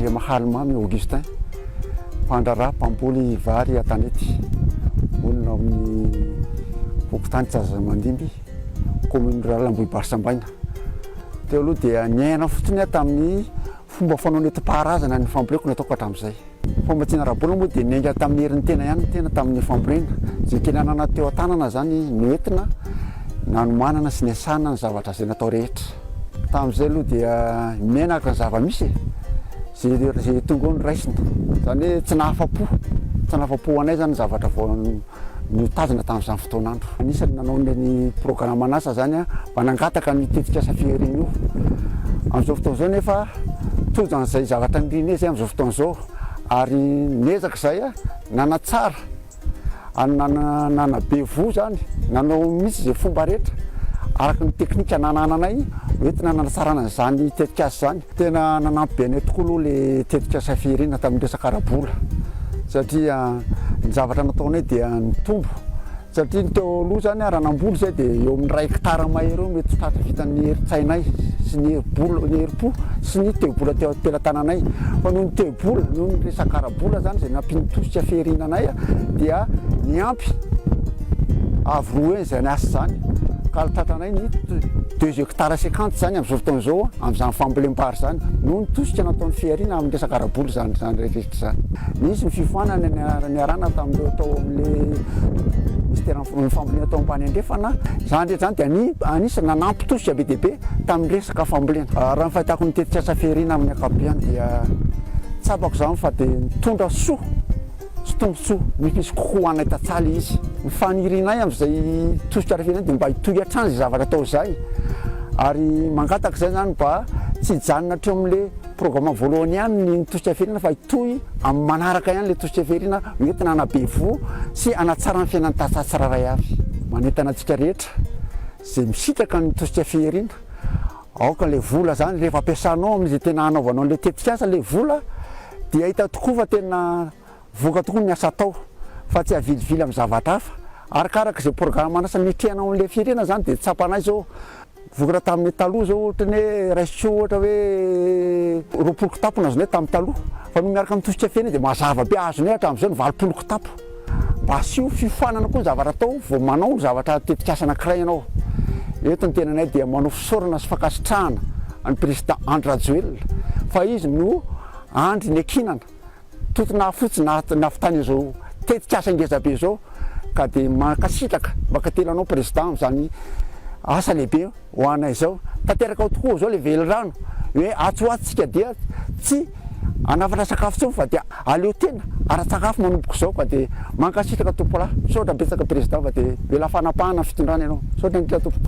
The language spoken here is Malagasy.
Andriamahalmamy Augustin, mpandrarah mpamboly vary Atanety, olona amin'ny Pokotany Tsazamandimby, commune rurale Ambohibar Sambaina. Teo aloha dia niaina fotsiny tamin'ny fomba fanao nentim-paharazana ny famboleko nataoko hatramin'izay. Fomba tsy narabola moa dia niainga tamin'ny herin'ny tena ihany tena tamin'ny fambolena. Izay kinanana teo an-tanana zany no entina nanomanana sy niasana ny zavatra izay natao rehetra. Tamin'izay aloha dia menaka ny zava-misy zay tonga ny raisina, zany hoe tsy nahafapo anay zany zavatra vao nitazona tamin'izany fotoan'andro. Anisany nanao ny programme an'asa zany mba nangataka ny tetika asa fihirina io. Amin'izao fotoan'izao nefa tojan'izay zavatra nirina zay amin'izao fotoan'izao, ary niezaka zay nanatsara, nanabe vo zany, nanao misy zay fomba rehetra araka ny teknika nanananay hoentina nanatsarana zany tetika asa zany. Tena nanampy be anay tokoa aloha le tetika asa fihirina tamin'ny resaka arabola, satria ny zavatra nataonay dia nitombo. Satria ny teo aloha zany raha namboly zay dia eo amin'ny 1 hectare mahery eo mety tratra vitan'ny herin-tsainay sy ny herim-po sy ny teo-bola teo am-pelantananay. Fa noho ny teo-bola, noho ny resaka arabola zany zay nampinitosika fihirinanay dia niampy avy zay asa zany. Ka tratranay ny 2 hectares 50 zany amin'izao fotoan'izao amin'izany fambolem-bary zany, noho ny tosika nataon'ny fihirina amin'ny resaka arabola zany rehetra zany. Nisy ny fifohanana niarana tamin'ireo tao amin'le ministère fambolena tao ambany andrefana. Zany rehetra zany dia anisany nanampy tosika be dia be tamin'ny resaka fambolena. Raha ny fahitako ny tetika asa fihirina amin'ny ankapobeny dia tsapako zany fa dia mitondra soa tombontsoa misy kokoa anay tatsaly izy. Ny fanirinay amin'izay tosika rafihirina dia mba hitohy hatrany zay zavatra atao zay, ary mangataka zay zany mba tsy hijanona hatreo amin'le programme voalohany ihany ny tosika fihirina fa hitohy amin'ny manaraka ihany le tosika fihirina hoentina hanabe vo sy hanatsara ny fiainan'ny tatsaly tsirairay avy. Manentana antsika rehetra zay misitraka ny tosika fihirina, aoka le vola zany rehefa ampiasanao amin'izay tena hanaovanao le tetika asa, le vola dia hita tokoa fa tena voka tokoa ny asa atao fa tsy avilivily amin'ny zavatra hafa. Arakaraka izay programme anasa mitrehanao amin'le fihirina zany dia tsapanay zao vokatra tamin'ny taloha zao ohatra ny hoe raisio ohatra hoe 20 kitapo nazonay tamin'ny taloha, fa no miaraka amin'ny tosika fihirina dia mazava be azonay hatramin'izao ny 20 kitapo. Mba asio fifohanana koa ny zavatra atao vao manao zavatra tetika asa anankiray ianao. Eto ny tenanay dia manao fisaorana sy fankasitrahana any président Andry Rajoelina fa izy no andry ny ankinana totona fotsiny navitany izao tetika asa ngezabe zao, ka dia mankasitraka makatelanao président amin'izany asa lehibe ho anay zao. Tanteraka ao tokoa zao le velirano hoe atsoatsika dia tsy anafatra sakafo tsony fa dia aleo tena ara-tsakafo manomboka zao. Ka dia mankasitraka tompolahy, saotra betsaka président fa dia vela fanapahana fitondrana ianao, saotra ny tompo.